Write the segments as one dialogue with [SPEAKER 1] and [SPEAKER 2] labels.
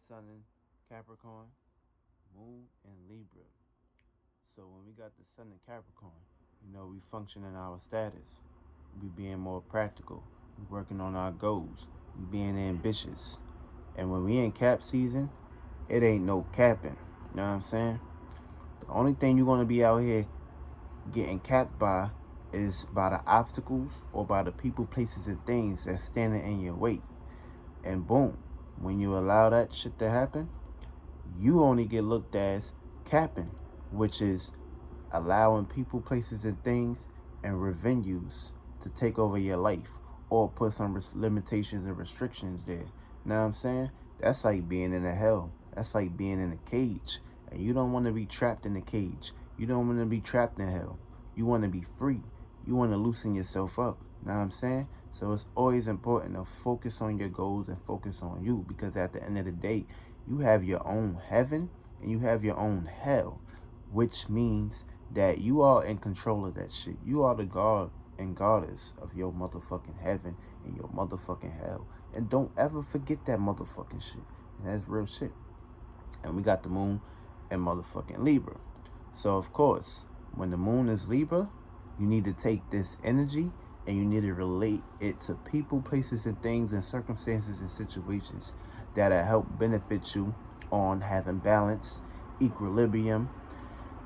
[SPEAKER 1] Sun in Capricorn, Moon in Libra. So when we got the Sun in Capricorn, we function in our status. We being more practical. We working on our goals. We being ambitious. And when we in cap season, it ain't no capping. You know what I'm saying? The only thing you're gonna be out here getting capped by is by the obstacles or by the people, places, and things that's standing in your way. And boom, when you allow that shit to happen, you only get looked as capping, which is allowing people, places, and things and revenues to take over your life or put some limitations and restrictions there. Know what I'm saying? That's like being in a hell. That's like being in a cage. And you don't want to be trapped in a cage. You don't want to be trapped in hell. You want to be free. You want to loosen yourself up. Know what I'm saying? So it's always important to focus on your goals and focus on you, because at the end of the day, you have your own heaven and you have your own hell, which means that you are in control of that shit. You are the god and goddess of your motherfucking heaven and your motherfucking hell. And don't ever forget that motherfucking shit. And that's real shit. And we got the moon in motherfucking Libra. So of course, when the moon is Libra, you need to take this energy and you need to relate it to people, places, and things and circumstances and situations that'll help benefit you on having balance, equilibrium,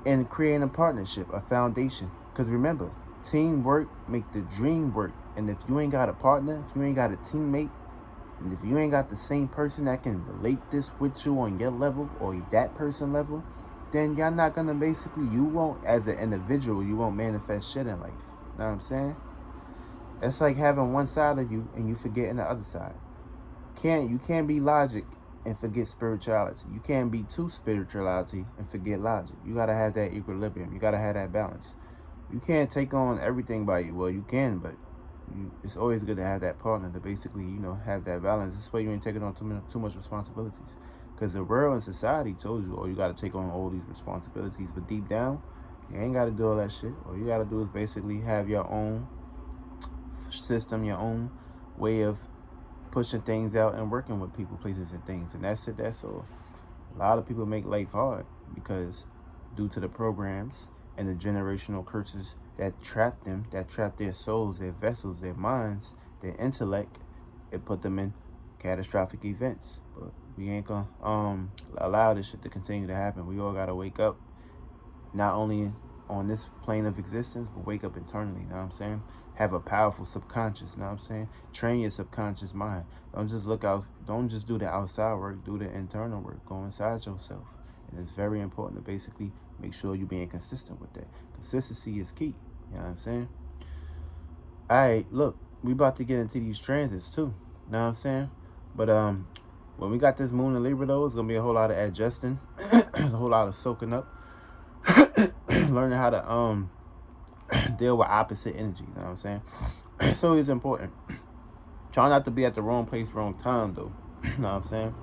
[SPEAKER 1] and creating a partnership, a foundation. Because remember, teamwork make the dream work. And if you ain't got a partner, if you ain't got a teammate, and if you ain't got the same person that can relate this with you on your level or that person level, then y'all not gonna you won't, as an individual, you won't manifest shit in life. Know what I'm saying? It's like having one side of you and you forgetting the other side. You can't be logic and forget spirituality. You can't be too spirituality and forget logic. You gotta have that equilibrium. You gotta have that balance. You can't take on everything by you. Well, you can, but it's always good to have that partner to basically, have that balance. This way you ain't taking on too much responsibilities. Because the world and society told you, oh, you got to take on all these responsibilities. But deep down, you ain't got to do all that shit. All you got to do is basically have your own system, your own way of pushing things out and working with people, places, and things. And that's it. That's all. A lot of people make life hard because due to the programs and the generational curses that trap them, that trap their souls, their vessels, their minds, their intellect, it put them in catastrophic events. But we ain't gonna allow this shit to continue to happen. We all gotta wake up, not only on this plane of existence, but wake up internally. You know what I'm saying? Have a powerful subconscious. You know what I'm saying? Train your subconscious mind. Don't just do the outside work. Do the internal work. Go inside yourself. And it's very important to basically make sure you're being consistent with that. Consistency is key. You know what I'm saying? All right, look, we about to get into these transits too. You know what I'm saying? But when we got this moon in Libra, though, it's gonna be a whole lot of adjusting, a whole lot of soaking up, learning how to deal with opposite energy. You know what I'm saying? So it's important. Try not to be at the wrong place, wrong time, though. You know what I'm saying?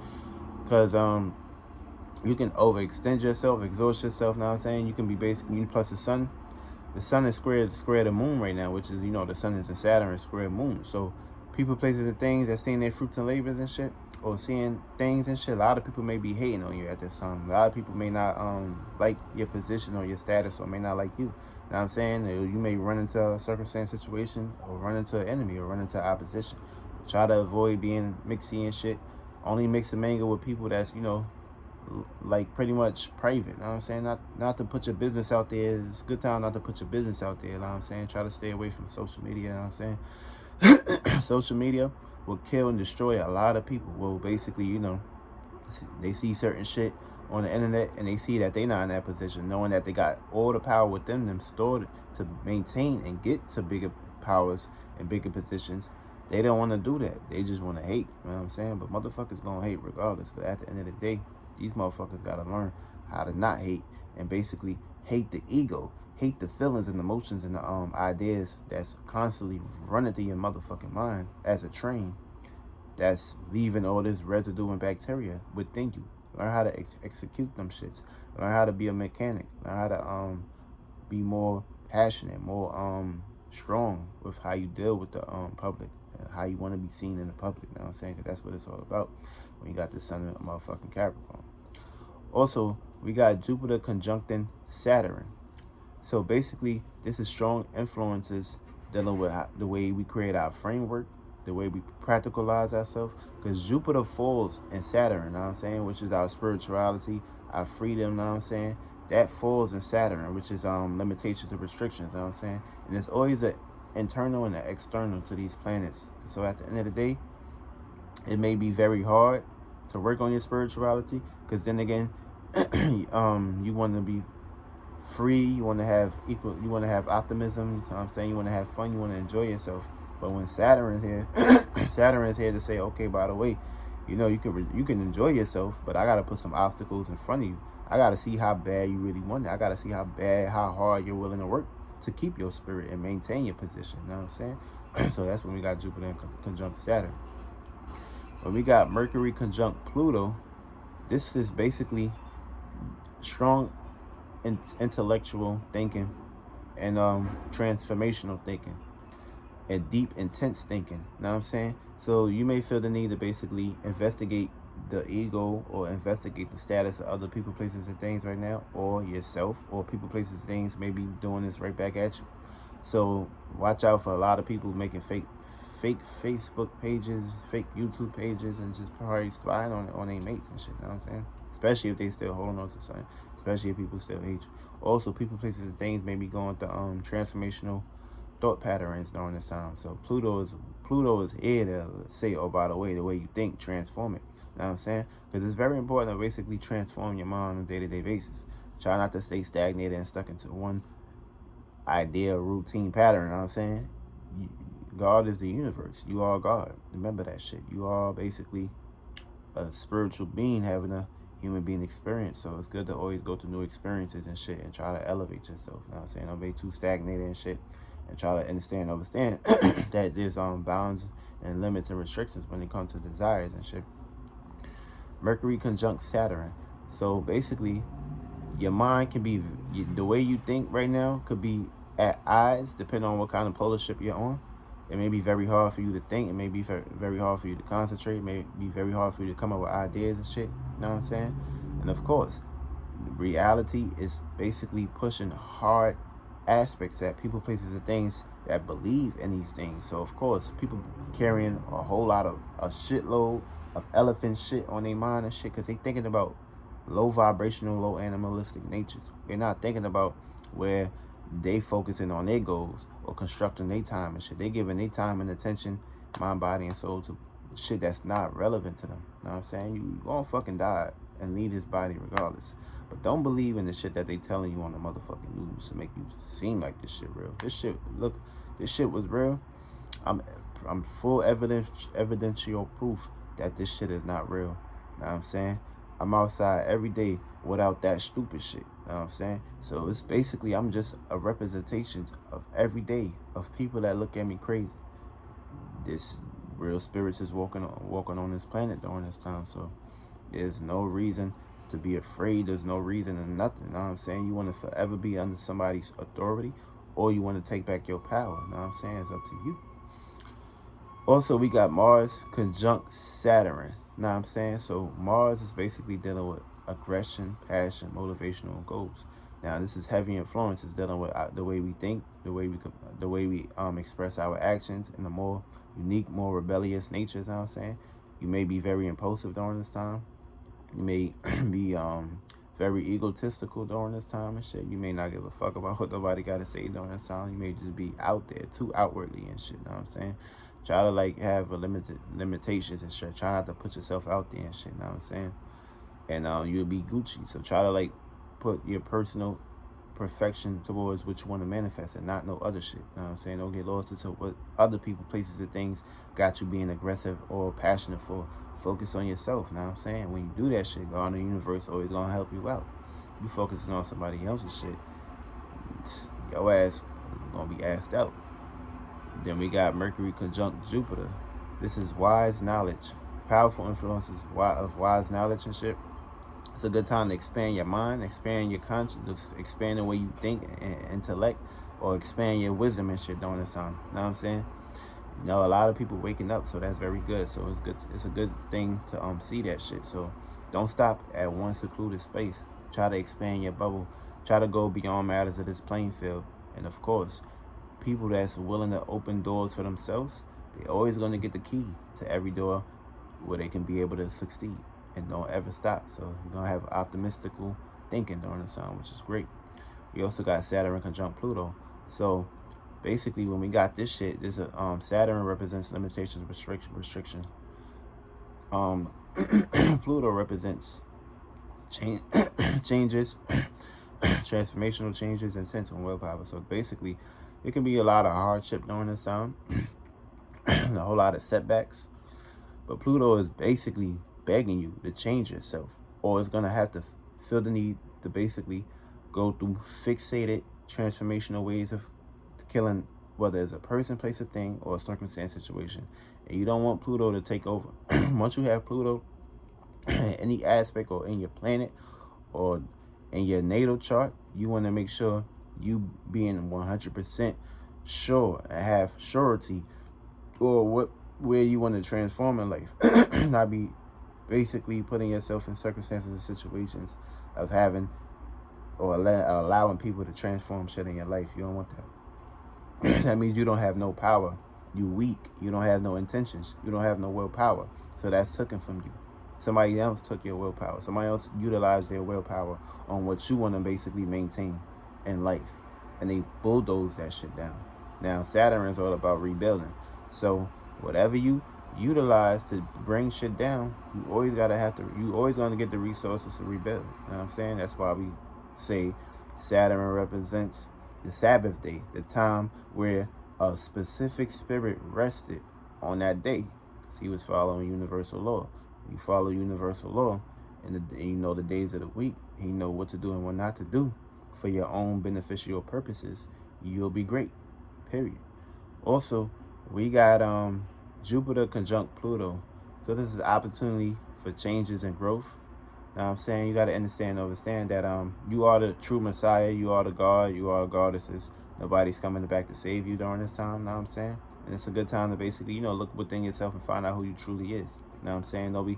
[SPEAKER 1] Because you can overextend yourself, exhaust yourself. You know what I'm saying? You can be basically you plus the sun. The sun is square the moon right now, which is, the sun is in Saturn, square moon. So people, places, and things that seeing their fruits and labors and shit, or seeing things and shit, a lot of people may be hating on you at this time. A lot of people may not like your position or your status, or may not like you. You know what I'm saying? You may run into a circumstance, situation, or run into an enemy, or run into opposition. Try to avoid being mixy and shit. Only mix and mingle with people that's, like pretty much private. You know what I'm saying? Not to put your business out there. It's a good time not to put your business out there. You know what I'm saying? Try to stay away from social media. You know what I'm saying? Social media will kill and destroy a lot of people. Well, basically, they see certain shit on the internet and they see that they not in that position, knowing that they got all the power within them stored to maintain and get to bigger powers and bigger positions. They don't want to do that. They just want to hate. You know what I'm saying? But motherfuckers gonna hate regardless. But at the end of the day, these motherfuckers gotta learn how to not hate and basically hate the ego, hate the feelings and emotions and the ideas that's constantly running through your motherfucking mind as a train that's leaving all this residue and bacteria within you. Learn how to execute them shits. Learn how to be a mechanic. Learn how to be more passionate, more strong with how you deal with the public, how you want to be seen in the public. You know what I'm saying? Because that's what it's all about. when you got the sun in motherfucking Capricorn. Also, we got Jupiter conjuncting Saturn. So basically, this is strong influences dealing with the way we create our framework, the way we practicalize ourselves. Because Jupiter falls in Saturn, you know what I'm saying, which is our spirituality, our freedom, you know what I'm saying. That falls in Saturn, which is limitations and restrictions, you know what I'm saying. And there's always an internal and an external to these planets. So at the end of the day, it may be very hard to work on your spirituality, because then again, you want to be free, you want to have equal, you want to have optimism, you know what I'm saying, you want to have fun, you want to enjoy yourself. But when Saturn is here, Saturn is here to say, okay, by the way, you know, you can enjoy yourself, but I got to put some obstacles in front of you. I got to see how bad you really want it. I got to see how hard you're willing to work to keep your spirit and maintain your position, you know what I'm saying? So that's when we got Jupiter conjunct Saturn. When we got Mercury conjunct Pluto, this is basically strong intellectual thinking and transformational thinking and deep, intense thinking. You know what I'm saying? So you may feel the need to basically investigate the ego or investigate the status of other people, places, and things right now, or yourself, or people, places, things may be doing this right back at you. So watch out for a lot of people making fake Facebook pages, fake YouTube pages, and just probably spying on their mates and shit. You know what I'm saying? Especially if they still holding on to something. Especially if people still hate you. Also, people, places, and things may be going through transformational thought patterns during this time. So Pluto is here to say, oh, by the way you think, transform it. You know what I'm saying? Because it's very important to basically transform your mind on a day-to-day basis. Try not to stay stagnated and stuck into one idea, routine pattern. You know what I'm saying? God is the universe. You are God. Remember that shit. You are basically a spiritual being having a human being experience. So it's good to always go through new experiences and shit and try to elevate yourself. You know what I'm saying? Don't be too stagnated and shit. And try to understand that there's bounds and limits and restrictions when it comes to desires and shit. Mercury conjunct Saturn. So basically, your mind can be, the way you think right now could be at odds depending on what kind of polar ship you're on. It may be very hard for you to think. It may be very hard for you to concentrate. It may be very hard for you to come up with ideas and shit. You know what I'm saying? And of course, reality is basically pushing hard aspects at people, places, and things that believe in these things. So of course, people carrying a whole lot of a shitload of elephant shit on their mind and shit, because they thinking about low vibrational, low animalistic natures. They're not thinking about where they focusing on their goals or constructing their time and shit. They giving their time and attention, mind, body, and soul to shit that's not relevant to them. You know what I'm saying? You gonna fucking die and leave this body regardless. But don't believe in the shit that they telling you on the motherfucking news to make you seem like this shit real. This shit was real. I'm full evidential proof that this shit is not real. You know what I'm saying? I'm outside every day without that stupid shit. You know what I'm saying? So it's basically, I'm just a representation of every day of people that look at me crazy. This real spirits is walking on this planet during this time. So there's no reason to be afraid. There's no reason and nothing. You know what I'm saying? You want to forever be under somebody's authority, or you want to take back your power. You know what I'm saying? It's up to you. Also, we got Mars conjunct Saturn. You know what I'm saying? So Mars is basically dealing with aggression, passion, motivational goals. Now, this is heavy influences dealing with the way we think, the way we express our actions in a more unique, more rebellious nature. You know what I'm saying? You may be very impulsive during this time. You may be very egotistical during this time and shit. You may not give a fuck about what nobody got to say during this time. You may just be out there too outwardly and shit. You know what I'm saying? Try to like have limitations and shit. Try not to put yourself out there and shit. You know what I'm saying? And you'll be Gucci. So try to like put your personal perfection towards what you want to manifest and not no other shit. You know what I'm saying? Don't get lost into what other people, places, and things got you being aggressive or passionate for. Focus on yourself. You know what I'm saying? When you do that shit, God, the universe always gonna help you out. You focusing on somebody else's shit, your ass gonna be assed out. Then we got Mercury conjunct Jupiter. This is wise knowledge, powerful influences of wise knowledge and shit. It's a good time to expand your mind, expand your conscience, expand the way you think and intellect, or expand your wisdom and shit during this time. You know what I'm saying? You know, a lot of people waking up, so that's very good. So it's good. It's a good thing to see that shit. So don't stop at one secluded space. Try to expand your bubble. Try to go beyond matters of this playing field. And of course, people that's willing to open doors for themselves, they always going to get the key to every door where they can be able to succeed and don't ever stop. So you're going to have optimistical thinking during the time, which is great. We also got Saturn conjunct Pluto. So basically, when we got this shit, this Saturn represents limitations, restriction. Pluto represents changes, transformational changes, and sense on willpower. So basically, it can be a lot of hardship during this time, a whole lot of setbacks. But Pluto is basically begging you to change yourself, or it's gonna have to feel the need to basically go through fixated transformational ways of killing, whether it's a person, place, a thing, or a circumstance, situation. And you don't want Pluto to take over. Once you have Pluto in any aspect or in your planet or in your natal chart, you want to make sure you being 100% sure and have surety or where you want to transform in life. Not be basically putting yourself in circumstances and situations of having or allowing people to transform shit in your life. You don't want that. That means you don't have no power. You weak. You don't have no intentions. You don't have no willpower. So that's taken from you. Somebody else took your willpower. Somebody else utilized their willpower on what you want to basically maintain in life. And they bulldoze that shit down. Now, Saturn is all about rebuilding. So whatever you utilize to bring shit down, you always going to get the resources to rebuild. You know what I'm saying? That's why we say Saturn represents the Sabbath day, the time where a specific spirit rested on that day, because he was following universal law. You follow universal law, and you know the days of the week, and you know what to do and what not to do for your own beneficial purposes, you'll be great, period. Also, we got Jupiter conjunct Pluto. So this is opportunity for changes and growth. Now I'm saying you got to understand that you are the true Messiah, you are the God, you are goddesses. Nobody's coming back to save you during this time, know what I'm saying? And it's a good time to basically, look within yourself and find out who you truly is. Know what I'm saying? Don't be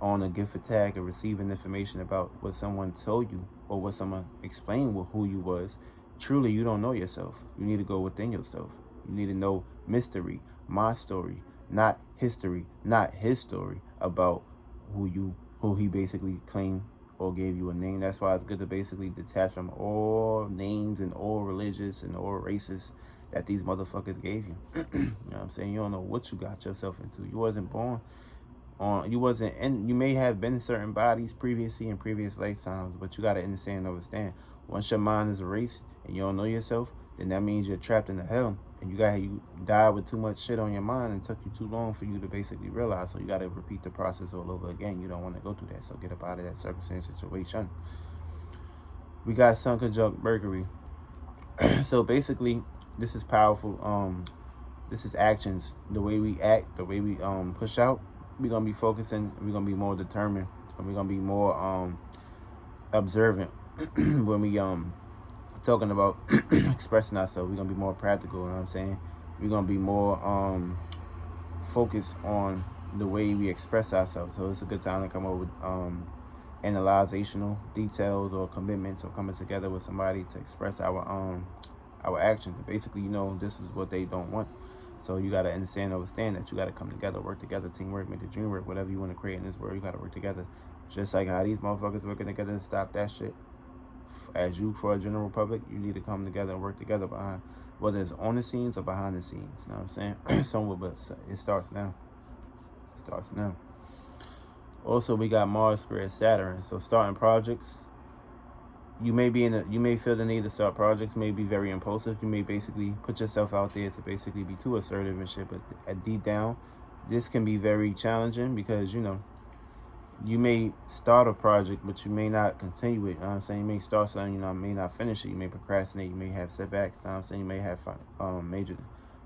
[SPEAKER 1] on a gift attack or receiving information about what someone told you or what someone explained who you was. Truly, you don't know yourself. You need to go within yourself. You need to know mystery, my story, not history, not his story about who he basically claimed or gave you a name. That's why it's good to basically detach from all names and all religions and all races that these motherfuckers gave you. You know what I'm saying? You don't know what you got yourself into. You wasn't born on, you may have been in certain bodies previously in previous lifetimes, but you got to understand, once your mind is erased and you don't know yourself, then that means you're trapped in the hell, and you died with too much shit on your mind and took you too long for you to basically realize. So you got to repeat the process all over again. You don't want to go through that. So get up out of that circumstance, situation. We got Sun conjunct Mercury. So basically, this is powerful. This is actions. The way we act, the way we push out, we're gonna be focusing. We're gonna be more determined, and we're gonna be more observant when we talking about expressing ourselves. We're gonna be more practical. You know what I'm saying? We're gonna be more focused on the way we express ourselves. So it's a good time to come up with analyzational details or commitments, or coming together with somebody to express our actions. And basically, this is what they don't want. So you got to understand that you got to come together, work together, teamwork, make the dream work. Whatever you want to create in this world, you got to work together. Just like how these motherfuckers working together to stop that shit. As you, for a general public, you need to come together and work together behind, whether it's on the scenes or behind the scenes. You know what I'm saying? Somewhere, but it starts now. It starts now. Also, we got Mars square Saturn. So starting projects. You may feel the need to start projects, may be very impulsive. You may basically put yourself out there to basically be too assertive and shit. But at deep down, this can be very challenging because, you may start a project, but you may not continue it. You know what I'm saying? You may start something, may not finish it. You may procrastinate. You may have setbacks. You know what I'm saying? You may have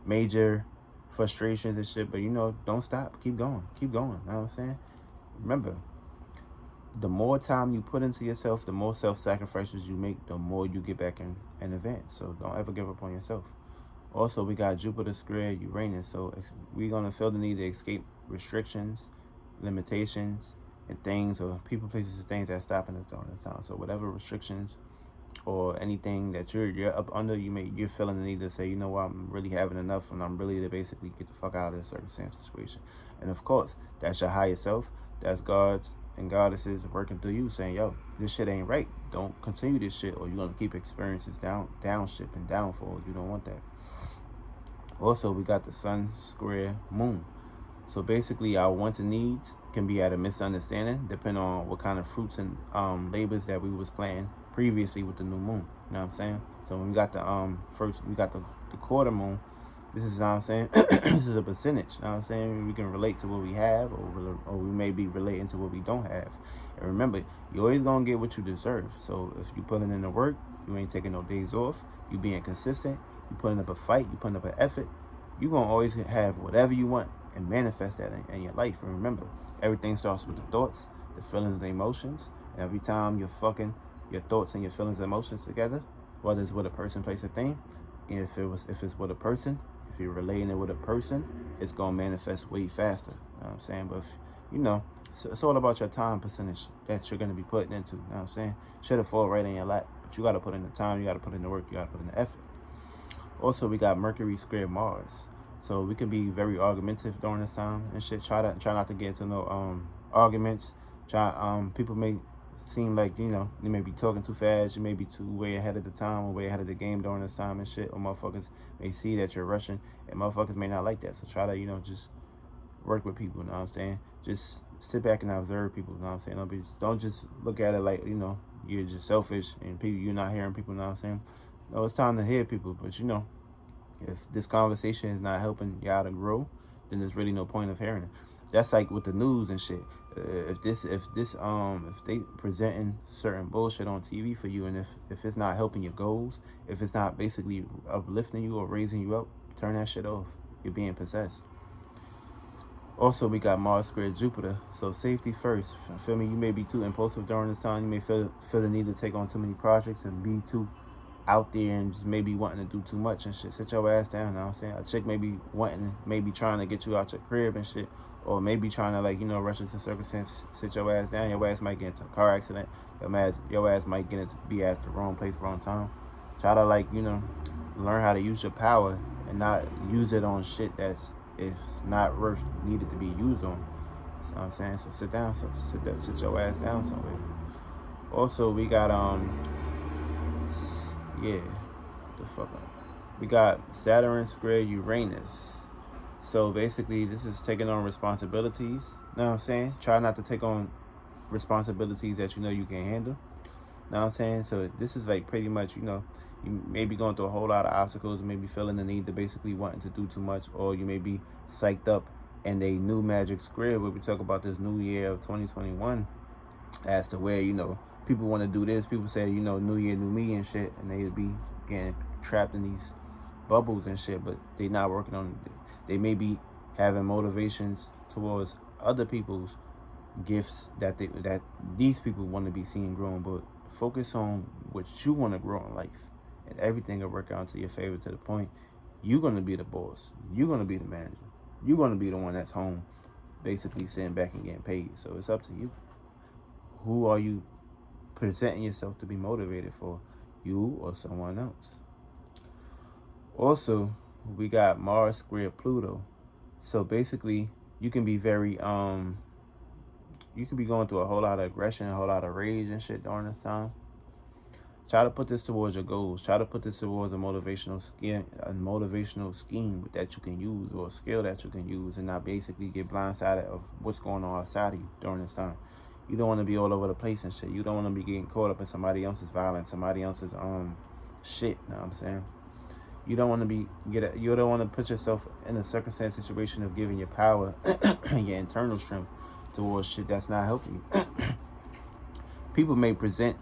[SPEAKER 1] major frustrations and shit. But, don't stop. Keep going. Keep going. You know what I'm saying? Remember, the more time you put into yourself, the more self-sacrifices you make, the more you get back in advance. So don't ever give up on yourself. Also, we got Jupiter square Uranus. So we're going to feel the need to escape restrictions, limitations, and things, or people, places, and things that's stopping us during this time. So whatever restrictions or anything that you're up under, you're feeling the need to say, you know what, I'm really having enough, and I'm really to basically get the fuck out of this circumstance situation. And of course, that's your higher self. That's gods and goddesses working through you, saying, yo, this shit ain't right. Don't continue this shit, or you're gonna keep experiencing downship and downfalls. You don't want that. Also, we got the sun square moon. So basically, our wants and needs can be at a misunderstanding depending on what kind of fruits and labors that we was planting previously with the new moon. You know what I'm saying? So when we got the first, we got the quarter moon. This is, you know what I'm saying, this is a percentage. You know what I'm saying? We can relate to what we have, or we may be relating to what we don't have. And remember, you always gonna get what you deserve. So if you putting in the work, you ain't taking no days off. You being consistent. You putting up a fight. You putting up an effort. You gonna always have whatever you want and manifest that in your life. And remember, everything starts with the thoughts, the feelings, and the emotions. And every time you're fucking your thoughts and your feelings and emotions together, whether it's with a person, place, or thing, and if it's with a person, if you're relating it with a person, it's gonna manifest way faster. You know what I'm saying? But if, you know, it's all about your time percentage that you're gonna be putting into. You know what I'm saying? Should have fall right in your lap, but you gotta put in the time, you gotta put in the work, you gotta put in the effort. Also, we got Mercury square Mars. So we can be very argumentative during this time and shit. Try not to get into no arguments. People may seem like, you know, you may be talking too fast, you may be too way ahead of the time or way ahead of the game during this time and shit. Or motherfuckers may see that you're rushing, and motherfuckers may not like that. So try to, you know, just work with people, you know what I'm saying? Just sit back and observe people, you know what I'm saying? Don't just look at it like, you know, you're just selfish and people, you're not hearing people, you know what I'm saying? No, it's time to hear people, but you know, if this conversation is not helping y'all to grow, then there's really no point of hearing it. That's like with the news and shit. If they presenting certain bullshit on TV for you, and if it's not helping your goals, if it's not basically uplifting you or raising you up, turn that shit off. You're being possessed. Also, we got Mars square Jupiter. So safety first. Feel me? You may be too impulsive during this time. You may feel the need to take on too many projects and be too out there and just maybe wanting to do too much and shit. Sit your ass down, you know what I'm saying? A chick may be trying to get you out your crib and shit, or maybe trying to, like, you know, rush into circumstance. Sit your ass down. Your ass might get into a car accident. Your ass might be at the wrong place, wrong time. Try to, like, you know, learn how to use your power and not use it on shit that's not worth needed to be used on. You know what I'm saying? So sit down. Sit your ass down somewhere. Also, we got we got Saturn square Uranus. So basically, this is taking on responsibilities. You know what I'm saying? Try not to take on responsibilities that you know you can handle. You know what I'm saying? So this is like pretty much, you know, you may be going through a whole lot of obstacles, maybe feeling the need to basically wanting to do too much, or you may be psyched up in a new magic square where we talk about this new year of 2021 as to where, you know, people want to do this. People say, you know, new year, new me and shit, and they be getting trapped in these bubbles and shit, but they not working on it. They may be having motivations towards other people's gifts that these people want to be seeing growing, but focus on what you want to grow in life, and everything will work out to your favor, to the point you're going to be the boss, you're going to be the manager, you're going to be the one that's home basically sitting back and getting paid. So it's up to you. Who are you presenting yourself to be motivated for, you or someone else? Also, we got Mars square Pluto. So basically, you can be very you could be going through a whole lot of aggression, a whole lot of rage and shit during this time. Try to put this towards your goals. Try to put this towards a motivational scheme that you can use, or a skill that you can use, and not basically get blindsided of what's going on outside of you during this time. You don't want to be all over the place and shit. You don't want to be getting caught up in somebody else's violence, somebody else's shit. You know what I'm saying? You don't want to you don't want to put yourself in a circumstance situation of giving your power and your internal strength towards shit that's not helping you. People may present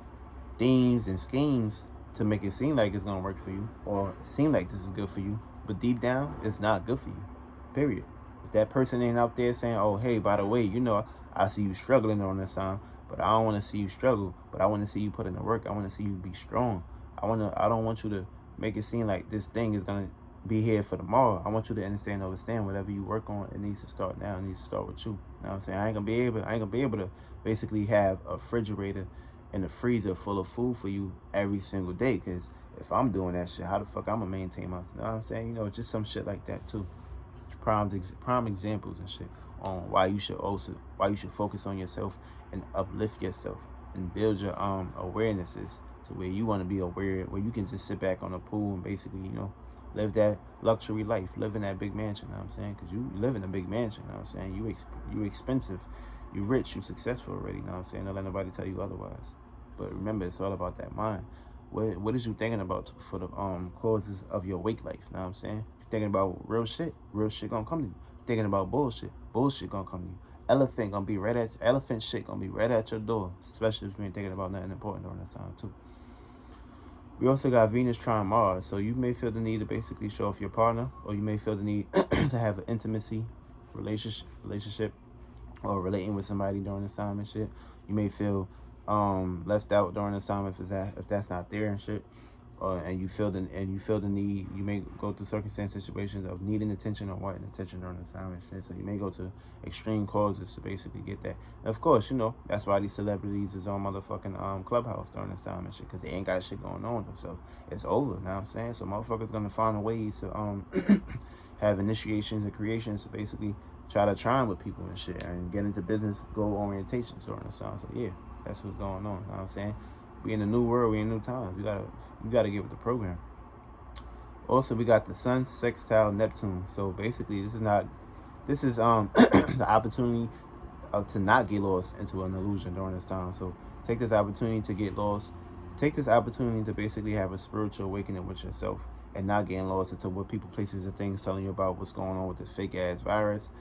[SPEAKER 1] things and schemes to make it seem like it's gonna work for you, or seem like this is good for you, but deep down, it's not good for you. Period. If that person ain't out there saying, "Oh, hey, by the way, you know, I see you struggling on this time, but I don't want to see you struggle. But I want to see you put in the work. I want to see you be strong. I don't want you to make it seem like this thing is gonna be here for tomorrow. I want you to understand whatever you work on, it needs to start now. It needs to start with you. You know what I'm saying? I ain't gonna be able to basically have a refrigerator and a freezer full of food for you every single day. Cause if I'm doing that shit, how the fuck I'm gonna maintain myself? You know what I'm saying? You know, just some shit like that too. Prime examples and shit on why you should focus on yourself and uplift yourself and build your awarenesses to where you want to be aware, where you can just sit back on a pool and basically, you know, live that luxury life, live in that big mansion. You know what I'm saying? Because you live in a big mansion. You know what I'm saying? You expensive, you rich, you successful already. You know what I'm saying? Don't let nobody tell you otherwise. But remember, it's all about that mind. What is you thinking about for the causes of your wake life? You know what I'm saying? You're thinking about real shit gonna come to you. Thinking about bullshit gonna come to you. Elephant shit gonna be right at your door, especially if you ain't thinking about nothing important during this time too. We also got Venus trine Mars, so you may feel the need to basically show off your partner, or you may feel the need to have an intimacy relationship or relating with somebody during this time and shit. You may feel left out during this time if that's not there and shit. And you feel the need. You may go through situations of needing attention or wanting attention during this time and shit. So you may go to extreme causes to basically get that. And of course, you know, that's why these celebrities is on motherfucking Clubhouse during this time and shit, because they ain't got shit going on. So it's over. You know what I'm saying? So motherfuckers gonna find ways to have initiations and creations to basically try to trine with people and shit and get into business goal orientations during this time. So yeah, that's what's going on. You know what I'm saying? We in a new world, we in new times. You gotta get with the program. Also, we got the Sun sextile Neptune. So basically, this is the opportunity to not get lost into an illusion during this time. So take this opportunity to get lost. Take this opportunity to basically have a spiritual awakening with yourself and not getting lost into what people, places, and things telling you about what's going on with this fake ass virus,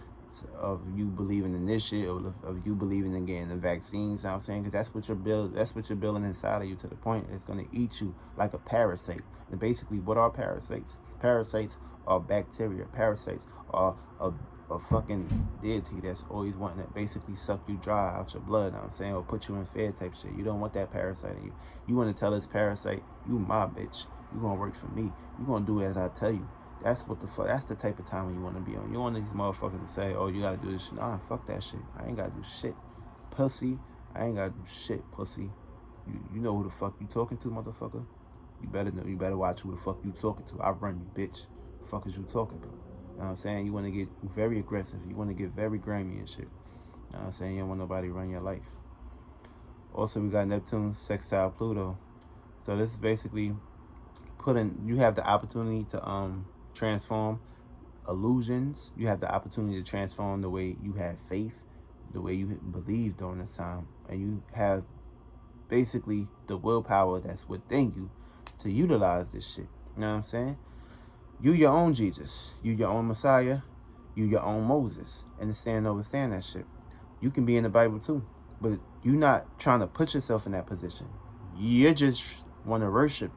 [SPEAKER 1] of you believing in this shit, of you believing in getting the vaccines. You know what I'm saying? Because that's what you're building inside of you, to the point it's going to eat you like a parasite. And basically, what are parasites? Parasites are bacteria. Parasites are a fucking deity that's always wanting to basically suck you dry out your blood. You know what I'm saying? Or put you in fear type shit. You don't want that parasite in you. You want to tell this parasite, you my bitch. You gonna work for me. You gonna do as I tell you. That's the type of time you want to be on. You want these motherfuckers to say, oh, you gotta do this shit. Nah, fuck that shit. I ain't gotta do shit. Pussy. I ain't gotta do shit, pussy. You know who the fuck you talking to, motherfucker? You better watch who the fuck you talking to. I run you, bitch. The fuck is you talking about? You know what I'm saying? You want to get very aggressive. You want to get very grimy and shit. You know what I'm saying? You don't want nobody run your life. Also, we got Neptune sextile Pluto. So this is basically you have the opportunity to transform illusions. You have the opportunity to transform the way you have faith, the way you believe during this time. And you have basically the willpower that's within you to utilize this shit. You know what I'm saying? You your own Jesus. You your own Messiah. You your own Moses. Understand that shit. You can be in the Bible too. But you're not trying to put yourself in that position. You just want to worship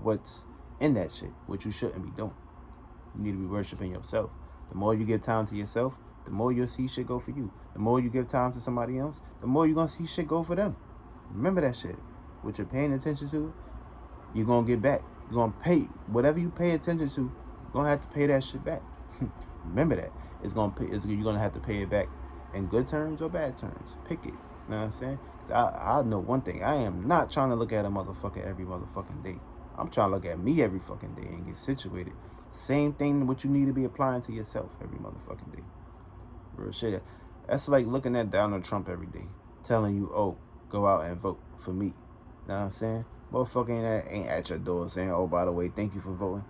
[SPEAKER 1] what's in that shit, which you shouldn't be doing. You need to be worshiping yourself. The more you give time to yourself, the more you'll see shit go for you. The more you give time to somebody else, the more you're going to see shit go for them. Remember that shit. What you're paying attention to, you're going to get back. You're going to pay. Whatever you pay attention to, you're going to have to pay that shit back. Remember that. You're going to have to pay it back in good terms or bad terms. Pick it. You know what I'm saying? I know one thing. I am not trying to look at a motherfucker every motherfucking day. I'm trying to look at me every fucking day and get situated. Same thing what you need to be applying to yourself every motherfucking day. Real shit. That's like looking at Donald Trump every day, telling you, oh, go out and vote for me. You know what I'm saying? Motherfucker ain't at your door saying, oh, by the way, thank you for voting.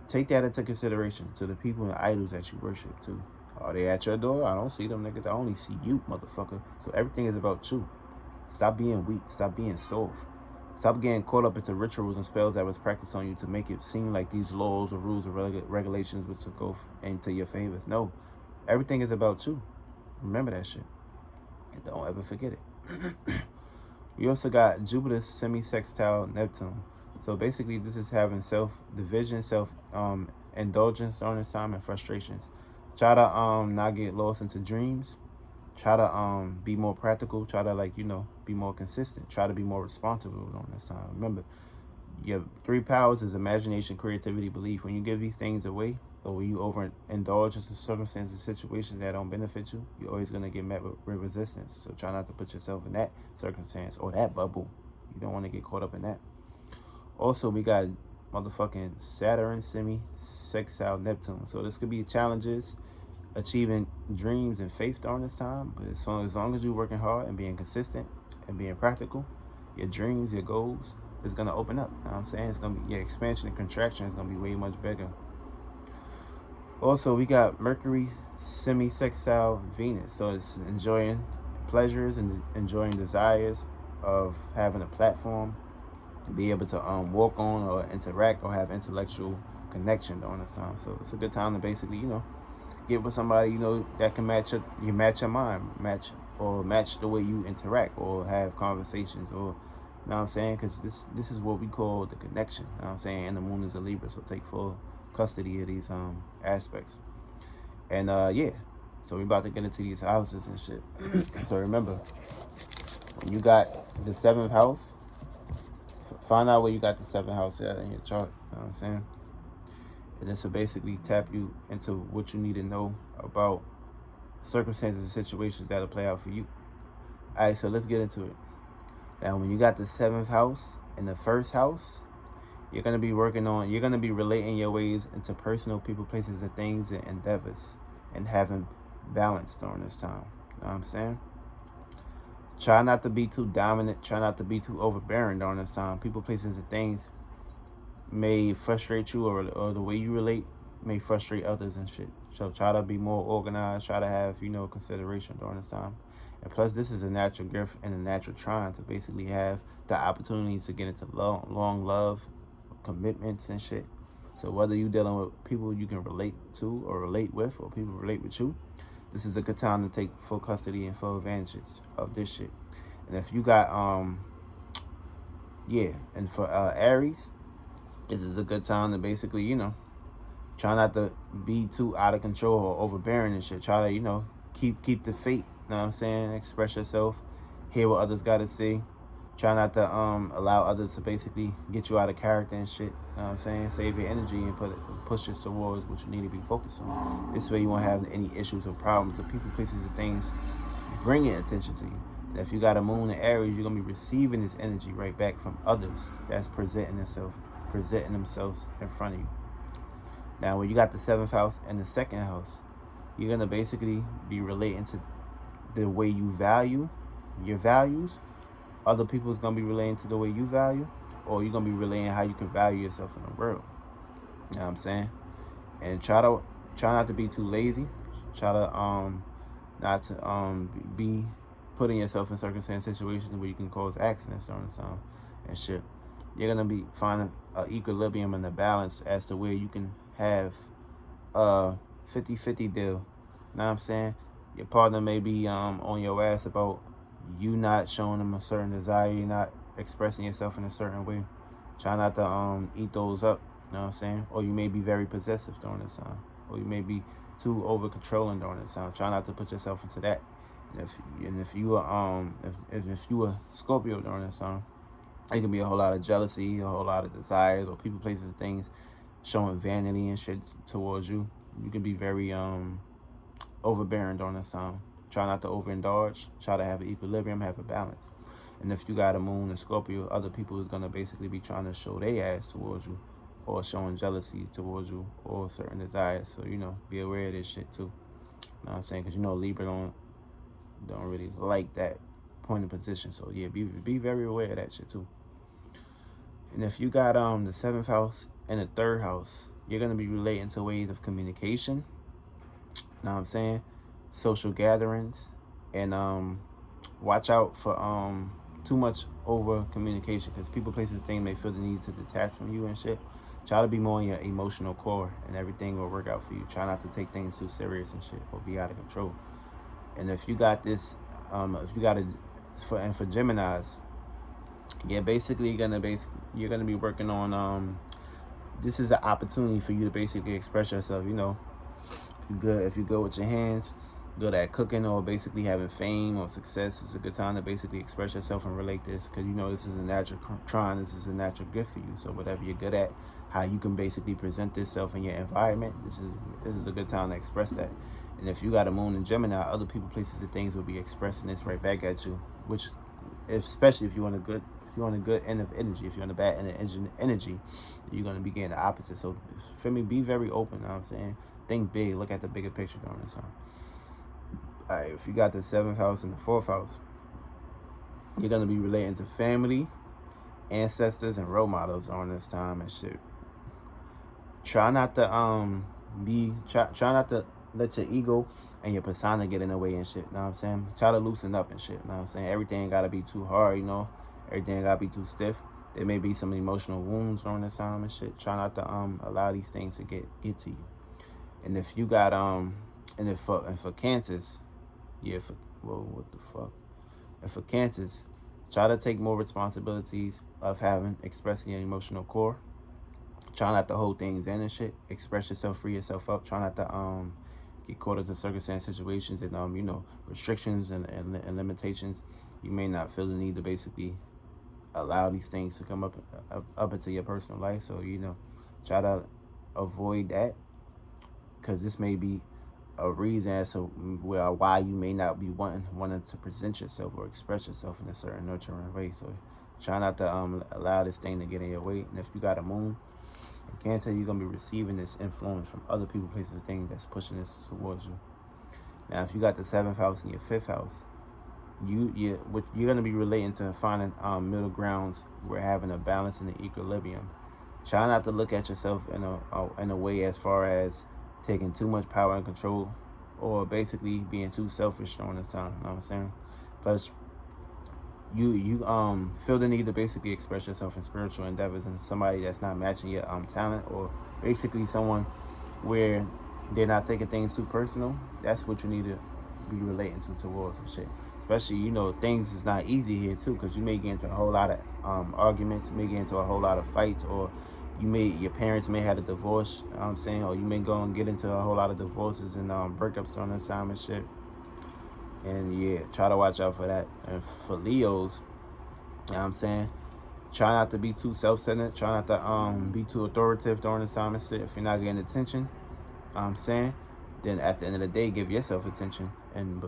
[SPEAKER 1] Take that into consideration to the people and the idols that you worship too. Are they at your door? I don't see them niggas. I only see you, motherfucker. So everything is about you. Stop being weak. Stop being soft. Stop getting caught up into rituals and spells that was practiced on you to make it seem like these laws or rules or regulations was to go into your favors. No. Everything is about you. Remember that shit. And don't ever forget it. We also got Jupiter semi-sextile Neptune. So basically, this is having self-division, self-indulgence during this time, and frustrations. Try to not get lost into dreams. Try to be more practical. Try to be more consistent. Try to be more responsible during this time. Remember, Your 3 powers is imagination, creativity, belief. When you give these things away, or when you overindulge into circumstances, situations that don't benefit you, you're always going to get met with resistance. So try not to put yourself in that circumstance or that bubble. You don't want to get caught up in that. Also, we got motherfucking Saturn, sextile Neptune. So this could be challenges, achieving dreams and faith during this time. But as long as you're working hard and being consistent and being practical, your dreams, your goals is going to open up. You know what I'm saying? It's going to be, your expansion and contraction is going to be way much bigger. Also, we got Mercury, sextile Venus. So it's enjoying pleasures and enjoying desires of having a platform to be able to walk on or interact or have intellectual connection during this time. So it's a good time to basically, get with somebody, that can match your mind, match the way you interact or have conversations, or, you know what I'm saying? Because this is what we call the connection, you know what I'm saying? And the moon is a Libra, so take full custody of these aspects. And yeah, so we're about to get into these houses and shit. So remember, when you got the 7th house, find out where you got the 7th house at in your chart, you know what I'm saying? And this will basically tap you into what you need to know about circumstances and situations that'll play out for you. All right, so let's get into it. Now, when you got the 7th house and the 1st house, you're going to be relating your ways into personal, people, places, and things and endeavors, and having balance during this time. You know what I'm saying? Try not to be too dominant. Try not to be too overbearing during this time. People, places, and things may frustrate you, or the way you relate may frustrate others and shit. So try to be more organized. Try to have, consideration during this time. And plus, this is a natural gift and a natural trine to basically have the opportunities to get into long love, commitments and shit. So whether you're dealing with people you can relate to or relate with, or people relate with you, this is a good time to take full custody and full advantage of this shit. And if you got, and for Aries, this is a good time to basically, try not to be too out of control or overbearing and shit. Try to, keep the faith, you know what I'm saying? Express yourself, hear what others got to say. Try not to allow others to basically get you out of character and shit, you know what I'm saying? Save your energy and push it towards what you need to be focused on. This way you won't have any issues or problems of people, places, and things bringing attention to you. And if you got a moon in Aries, you're going to be receiving this energy right back from others that's presenting themselves in front of you. Now, when you got the 7th house and the 2nd house, you're going to basically be relating to the way you value your values. Other people's going to be relating to the way you value, or you're going to be relating how you can value yourself in the world. You know what I'm saying? And try not to be too lazy. Try to not to be putting yourself in circumstances, situations where you can cause accidents during the time and shit. You're going to be finding an equilibrium and a balance as to where you can have a 50-50 deal. You know what I'm saying? Your partner may be on your ass about you not showing them a certain desire, you're not expressing yourself in a certain way. Try not to eat those up, you know what I'm saying? Or you may be very possessive during this time. Or you may be too over-controlling during this time. Try not to put yourself into that. And if you are Scorpio during this time, it can be a whole lot of jealousy, a whole lot of desires, or people, places, and things showing vanity and shit towards you. You can be very overbearing during this time. Try not to overindulge. Try to have an equilibrium, have a balance. And if you got a moon in Scorpio, other people is going to basically be trying to show their ass towards you, or showing jealousy towards you, or certain desires. So, be aware of this shit too. You know what I'm saying? Because, Libra don't really like that point of position. So, yeah, be very aware of that shit too. And if you got the 7th house and the 3rd house, you're going to be relating to ways of communication. You know what I'm saying? Social gatherings. And watch out for too much over communication, because people, places, things may feel the need to detach from you and shit. Try to be more in your emotional core, and everything will work out for you. Try not to take things too serious and shit, or be out of control. And if you got this, for Geminis, yeah, basically you're gonna be working on this is an opportunity for you to basically express yourself. If you're good with your hands, good at cooking or basically having fame or success, it's a good time to basically express yourself and relate this, because you know this is a natural trine, this is a natural gift for you. So whatever you're good at, how you can basically present yourself in your environment, this is a good time to express that. And if you got a moon in Gemini, other people, places, and things will be expressing this right back at you, which, especially if you're on a good end of energy. If you're on the bad end of energy, you're going to be getting the opposite. So for me, be very open. You know what I'm saying? Think big. Look at the bigger picture during this time. All right, if you got the 7th house and the 4th house, you're going to be relating to family, ancestors, and role models during this time and shit. Try not to try not to let your ego and your persona get in the way and shit. You know what I'm saying? Try to loosen up and shit. You know what I'm saying? Everything ain't got to be too hard, you know? Everything ain't got to be too stiff. There may be some emotional wounds during this time and shit. Try not to allow these things to get to you. And if you got and for Cancers, what the fuck? And for Cancers, try to take more responsibilities of expressing your emotional core. Try not to hold things in and shit. Express yourself, free yourself up. Try not to get caught into circumstance situations and you know, restrictions and limitations. You may not feel the need to basically allow these things to come up into your personal life. So, you know, try to avoid that, because this may be a reason as to why you may not be wanting to present yourself or express yourself in a certain nurturing way. So try not to allow this thing to get in your way. And if you got a moon, I can't tell you, you're going to be receiving this influence from other people, places, things that's pushing this towards you. Now, if you got the 7th house and your 5th house, you're going to be relating to finding middle grounds. We're having a balance and an equilibrium. Try not to look at yourself in a way as far as taking too much power and control, or basically being too selfish during this time. You know what I'm saying? Plus, you feel the need to basically express yourself in spiritual endeavors, and somebody that's not matching your talent, or basically someone where they're not taking things too personal. That's what you need to be relating towards and shit. Especially, you know, things is not easy here too, because you may get into a whole lot of arguments, you may get into a whole lot of fights, or your parents may have a divorce, you know what I'm saying, or you may go and get into a whole lot of divorces and breakups on this time and shit. And yeah, try to watch out for that. And for Leos, you know what I'm saying, try not to be too self-centered. Try not to be too authoritative during this time and shit. If you're not getting attention, you know what I'm saying, then at the end of the day, give yourself attention and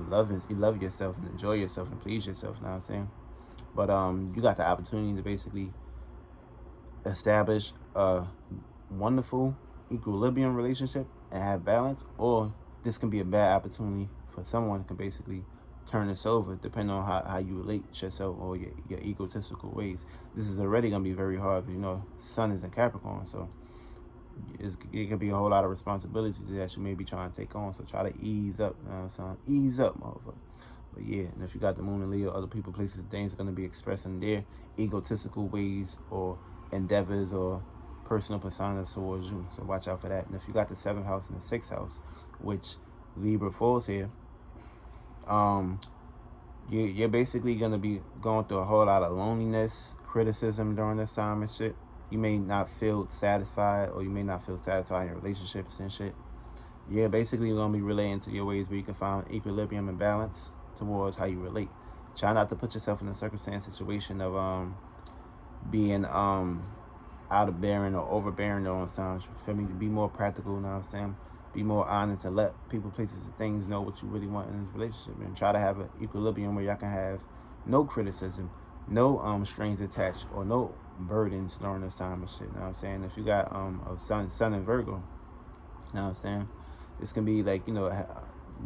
[SPEAKER 1] love yourself and enjoy yourself and please yourself. You know what I'm saying? But you got the opportunity to basically establish a wonderful equilibrium relationship and have balance, or this can be a bad opportunity for someone who can basically turn this over, depending on how you relate yourself or your egotistical ways. This is already going to be very hard, because, you know, Sun is in Capricorn, so it could be a whole lot of responsibility that you may be trying to take on. So try to ease up, you know what I'm saying? Ease up, motherfucker. But yeah, and if you got the moon in Leo, other people, places, and things are going to be expressing their egotistical ways or endeavors or personal personas towards you. So watch out for that. And if you got the 7th house and the 6th house, which Libra falls here, you're basically going to be going through a whole lot of loneliness, criticism during this time and shit. You may not feel satisfied, or you may not feel satisfied in your relationships and shit. Yeah, basically you're going to be relating to your ways where you can find equilibrium and balance towards how you relate. Try not to put yourself in a circumstance situation of being out of bearing or overbearing during this time. For me, to be more practical, you know what I'm saying? Be more honest and let people, places, and things know what you really want in this relationship, and try to have an equilibrium where y'all can have no criticism, no strings attached, or no burdens during this time and shit. You know what I'm saying? If you got a sun in Virgo, you know what I'm saying, this can be like, you know,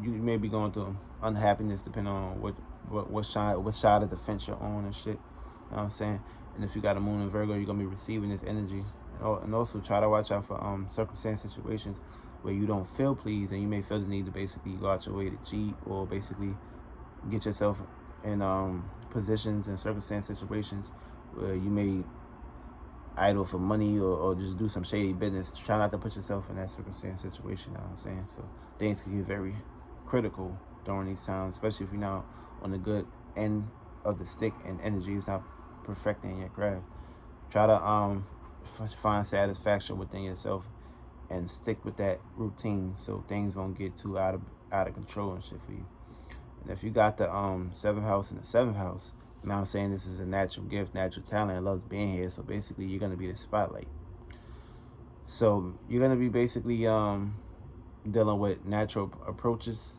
[SPEAKER 1] you may be going through unhappiness depending on what side of the fence you're on and shit. You know what I'm saying? And if you got a moon in Virgo, you're gonna be receiving this energy. And also try to watch out for circumstance situations where you don't feel pleased, and you may feel the need to basically go out your way to cheat, or basically get yourself in positions and circumstance situations where you may idle for money, or just do some shady business. Try not to put yourself in that circumstance situation, you know what I'm saying? So things can get very critical during these times, especially if you're not on the good end of the stick and energy is not perfecting your craft. Try to find satisfaction within yourself and stick with that routine, so things won't get too out out of control and shit for you. And if you got the 7th house in the 7th house, now I'm saying this is a natural gift, natural talent, and loves being here. So basically, you're gonna be the spotlight. So you're gonna be basically dealing with natural approaches.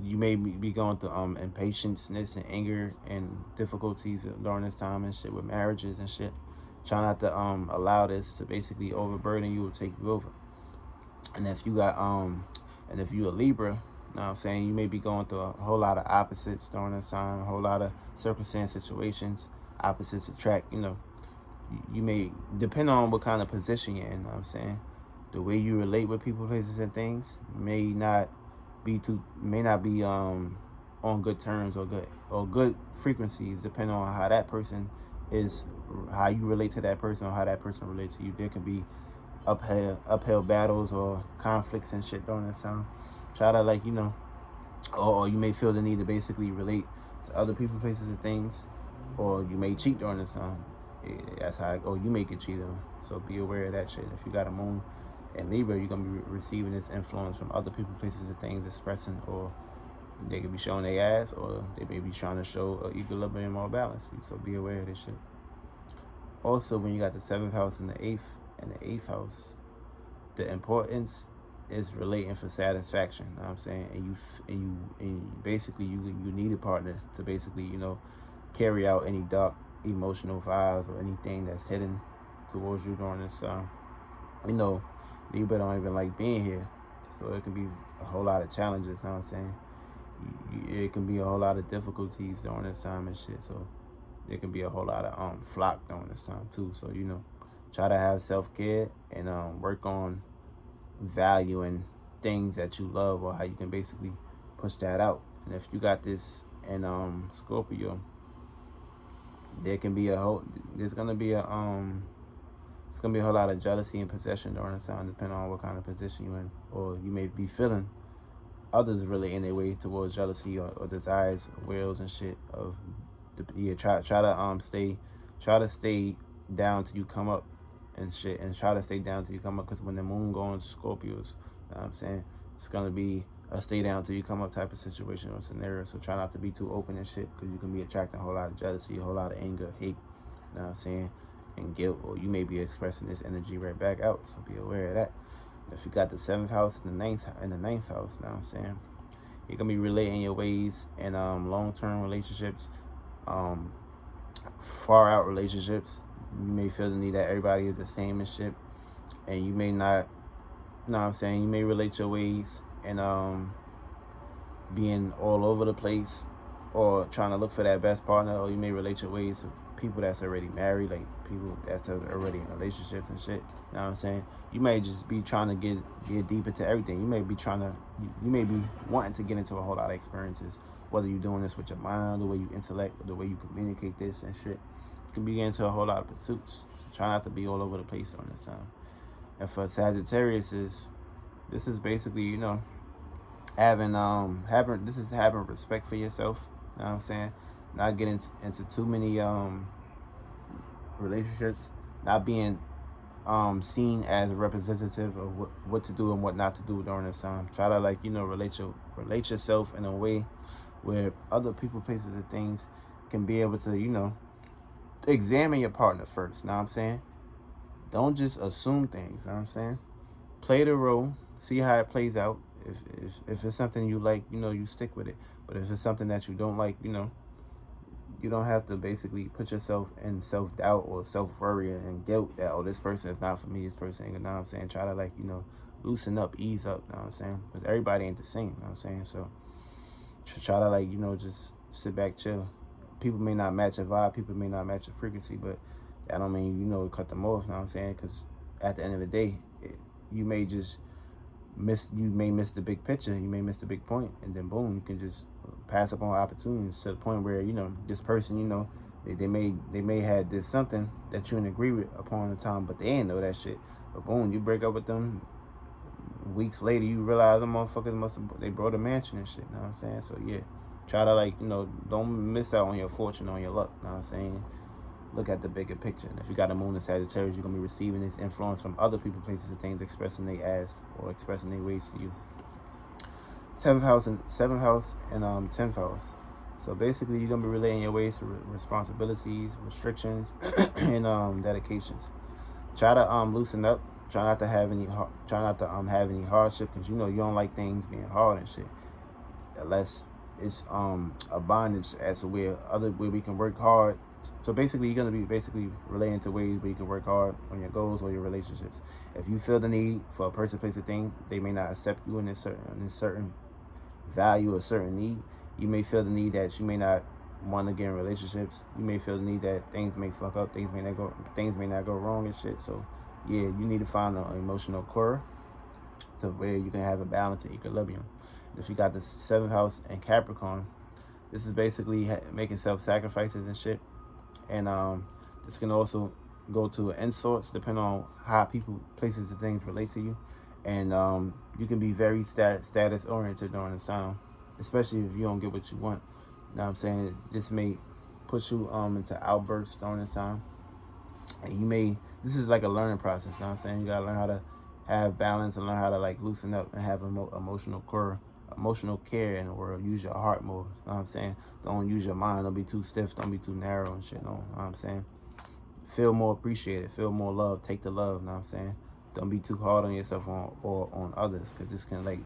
[SPEAKER 1] You may be going through impatience and anger and difficulties during this time and shit with marriages and shit. Try not to allow this to basically overburden you or take you over. And if you got and if you're a Libra, you know what I'm saying, you may be going through a whole lot of opposites during this time, a whole lot of circumstance situations. Opposites attract, you know. You may, depend on what kind of position you're in, you know what I'm saying. The way you relate with people, places, and things may not be on good terms or good frequencies, depending on how that person is, how you relate to that person, or how that person relates to you. There can be uphill battles or conflicts and shit during this time. Try to, like, you know, or you may feel the need to basically relate to other people, places, and things, or you may cheat during this time. That's how, or you may get cheated on. So be aware of that shit. If you got a moon in Libra, you're gonna be receiving this influence from other people, places, and things, expressing, or they could be showing their ass, or they may be trying to show an equilibrium or balance. So be aware of this shit. Also, when you got the 7th house and the 8th house, the importance is relating for satisfaction. You know what I'm saying? And basically you need a partner to basically, you know, carry out any dark emotional vibes or anything that's hidden towards you during this time. You know, Libra don't even like being here, so it can be a whole lot of challenges. You know what I'm saying? It can be a whole lot of difficulties during this time and shit. So there can be a whole lot of flock during this time too. So, you know, try to have self-care and work on valuing things that you love, or how you can basically push that out. And if you got this in Scorpio, there's gonna be a whole lot of jealousy and possession during this time, depending on what kind of position you're in. Or you may be feeling others really in their way towards jealousy or desires, wills and shit of try to stay down till you come up and shit, and try to stay down till you come up, because when the moon goes Scorpios, you know what I'm saying, it's gonna be a stay down till you come up type of situation or scenario. So try not to be too open and shit, because you can be attracting a whole lot of jealousy, a whole lot of anger, hate, you know what I'm saying, and guilt, or you may be expressing this energy right back out. So be aware of that. If you got the 7th house and the 9th house, you know what I'm saying, you're gonna be relating your ways in long-term relationships, far out relationships. You may feel the need that everybody is the same and shit, and you may not, you know what I'm saying, you may relate your ways and being all over the place, or trying to look for that best partner, or you may relate your ways to people that's already married, like people that's already in relationships and shit. You know what I'm saying? You may just be trying to get deep into everything. You may be wanting to get into a whole lot of experiences, whether you're doing this with your mind, the way you intellect, the way you communicate this and shit. You can be getting into a whole lot of pursuits. So try not to be all over the place on this time. And for Sagittarius, this is basically, you know, having respect for yourself. You know what I'm saying? Not getting into too many relationships, not being seen as a representative of what to do and what not to do during this time. Try to, like, you know, relate yourself in a way where other people, places, and things can be able to, you know, examine your partner first. You know what I'm saying? Don't just assume things. You know what I'm saying? Play the role, see how it plays out. If it's something you like, you know, you stick with it. But if it's something that you don't like, you know, you don't have to basically put yourself in self-doubt or self-worry and guilt that, oh, this person is not for me, this person ain't, you know what I'm saying? Try to, like, you know, loosen up, ease up, you know what I'm saying? Because everybody ain't the same, you know what I'm saying? So try to, like, you know, just sit back, chill. People may not match a vibe, people may not match a frequency, but that don't mean, you know, cut them off, you know what I'm saying? Because at the end of the day, you may miss the big picture, you may miss the big point, and then boom, you can just pass up on opportunities to the point where, you know, this person, you know, they may have did something that you didn't agree with upon the time, but they ain't know that shit. But boom, you break up with them, weeks later you realize them motherfuckers they brought a mansion and shit, you know what I'm saying? So yeah, try to, like, you know, don't miss out on your fortune, on your luck, you know what I'm saying? Look at the bigger picture. And if you got a moon in Sagittarius, you're going to be receiving this influence from other people, places, and things, expressing their ass or expressing their ways to you. seventh house and 10th house. So basically, you're gonna be relating your ways to responsibilities, restrictions, and dedications. Try to loosen up. Try not to have any. Try not to have any hardship, because you know you don't like things being hard and shit. Unless it's a bondage as to where we can work hard. So basically, you're gonna be basically relating to ways where you can work hard on your goals or your relationships. If you feel the need for a person, place, a thing, they may not accept you in this certain value or certain need. You may feel the need that you may not want to get in relationships. You may feel the need that things may fuck up, things may not go wrong and shit. So yeah, you need to find an emotional core to where you can have a balance and equilibrium. If you got the 7th house and Capricorn, this is basically making self-sacrifices and shit. And this can also go to end sorts depending on how people, places, and things relate to you. And you can be very status oriented during this time, especially if you don't get what you want. You know what I'm saying? This may put you into outbursts during this time. And this is like a learning process. You know what I'm saying? You gotta learn how to have balance and learn how to like loosen up and have emotional care in the world. Use your heart more. You know what I'm saying? Don't use your mind. Don't be too stiff. Don't be too narrow and shit. You know what I'm saying? Feel more appreciated. Feel more love. Take the love. You know what I'm saying? Don't be too hard on yourself or on others, because this can like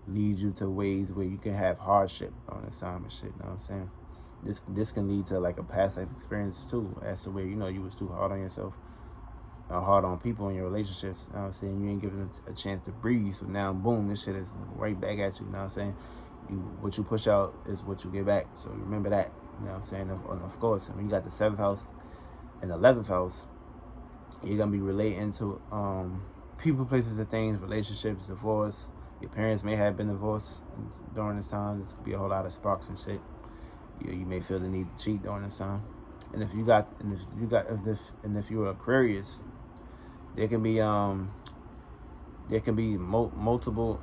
[SPEAKER 1] lead you to ways where you can have hardship on this time and shit. You know what I'm saying? This can lead to like a past life experience too, as to where you know you was too hard on yourself, or hard on people in your relationships. You know what I'm saying? You ain't giving them a chance to breathe. So now, boom, this shit is right back at you. You know what I'm saying? What you push out is what you get back. So remember that. You know what I'm saying? Of course, when you got the 7th house and 11th house, you're gonna be relating to people, places, and things, relationships, divorce. Your parents may have been divorced during this time. This could be a whole lot of sparks and shit. You may feel the need to cheat during this time. And if you're Aquarius, there can be multiple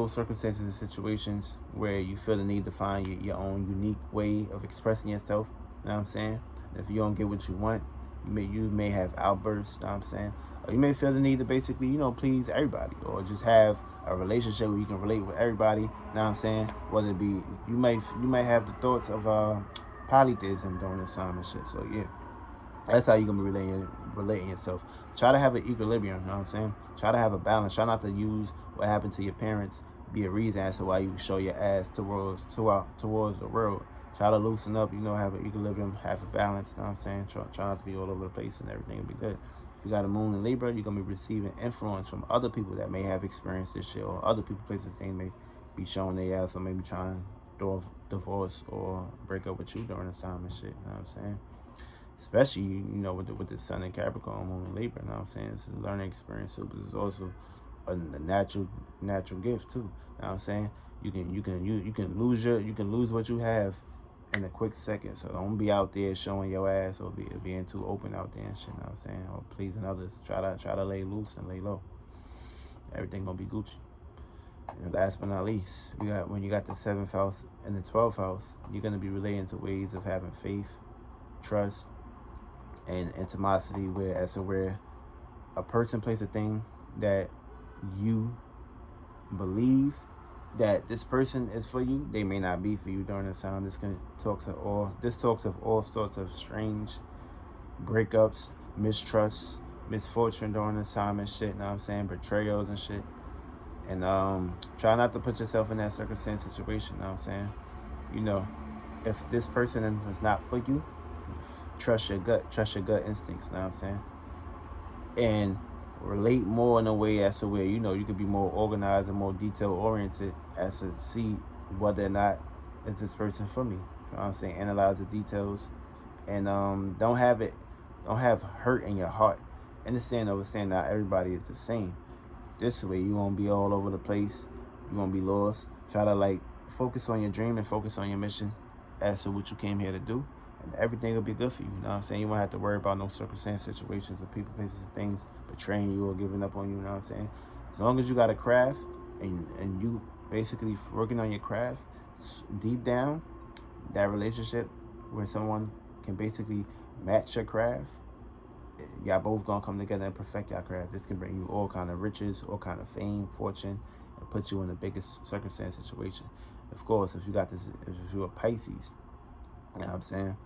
[SPEAKER 1] circumstances and situations where you feel the need to find your own unique way of expressing yourself. You know what I'm saying? And if you don't get what you want, you may have outbursts. You know what I'm saying? Or you may feel the need to basically, please everybody, or just have a relationship where you can relate with everybody. You know what I'm saying? Whether it be you may have the thoughts of polytheism during this time and shit. So yeah, that's how you're gonna be relating yourself. Try to have an equilibrium. You know what I'm saying? Try to have a balance. Try not to use what happened to your parents be a reason as to why you show your ass towards the world. Try to loosen up. Have an equilibrium, have a balance. You know what I'm saying? Try not to be all over the place, and everything will be good. If you got a moon in Libra, you're gonna be receiving influence from other people that may have experienced this shit, or other people, places, things may be showing their ass, or maybe trying to throw a divorce or break up with you during this time and shit. You know what I'm saying? Especially, with the Sun in Capricorn, Moon in Libra. You know what I'm saying? It's a learning experience too, but it's also a natural gift too. You know what I'm saying? You can lose what you have in a quick second. So don't be out there showing your ass or being too open out there and shit. You know what I'm saying? Or pleasing others. Try to lay loose and lay low. Everything gonna be Gucci. And last but not least, when you got the 7th house and the 12th house, you're gonna be relating to ways of having faith, trust, and intimacy, where a person, place, a thing that you believe that this person is for you, they may not be for you during this time. This talks of all sorts of strange breakups, mistrusts, misfortune during this time and shit. You know what I'm saying? Betrayals and shit. And try not to put yourself in that circumstance situation. You know what I'm saying? If this person is not for you, trust your gut instincts. You know what I'm saying? And relate more in a way as to where you could be more organized and more detail oriented as to see whether or not is this person for me. You know what I'm saying? Analyze the details, and don't have hurt in your heart. Understand not everybody is the same. This way you won't be all over the place. You won't be lost. Try to focus on your dream and focus on your mission as to what you came here to do, and everything will be good for you. You know what I'm saying? You won't have to worry about no circumstance, situations, or people, places, and things betraying you or giving up on you. You know what I'm saying? As long as you got a craft and you basically working on your craft, deep down, that relationship where someone can basically match your craft, y'all both gonna come together and perfect your craft. This can bring you all kind of riches, all kind of fame, fortune, and put you in the biggest circumstance situation. Of course, if you're a Pisces, you know what I'm saying,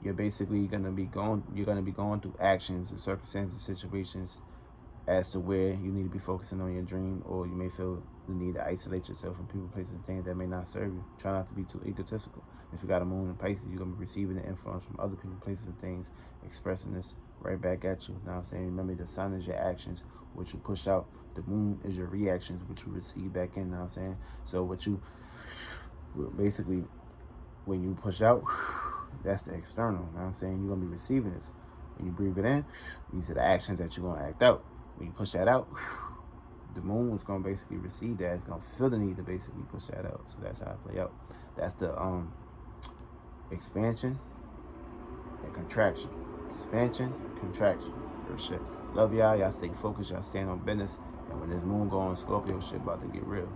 [SPEAKER 1] you're basically gonna be going through actions and circumstances, situations as to where you need to be focusing on your dream, or you may feel the need to isolate yourself from people, places, and things that may not serve you. Try not to be too egotistical. If you got a moon in Pisces, you're going to be receiving the influence from other people, places, and things, expressing this right back at you. You know what I'm saying? Remember, the sun is your actions, what you push out. The moon is your reactions, which you receive back in. You know what I'm saying? So what you, basically, when you push out, that's the external. You know what I'm saying? You're going to be receiving this. When you breathe it in, these are the actions that you're going to act out. When you push that out, the moon is going to basically receive that. It's going to feel the need to basically push that out. So that's how it play out. That's the expansion and contraction. Expansion, contraction. Real shit. Love y'all. Y'all stay focused. Y'all stand on business. And when this moon go on Scorpio, shit about to get real.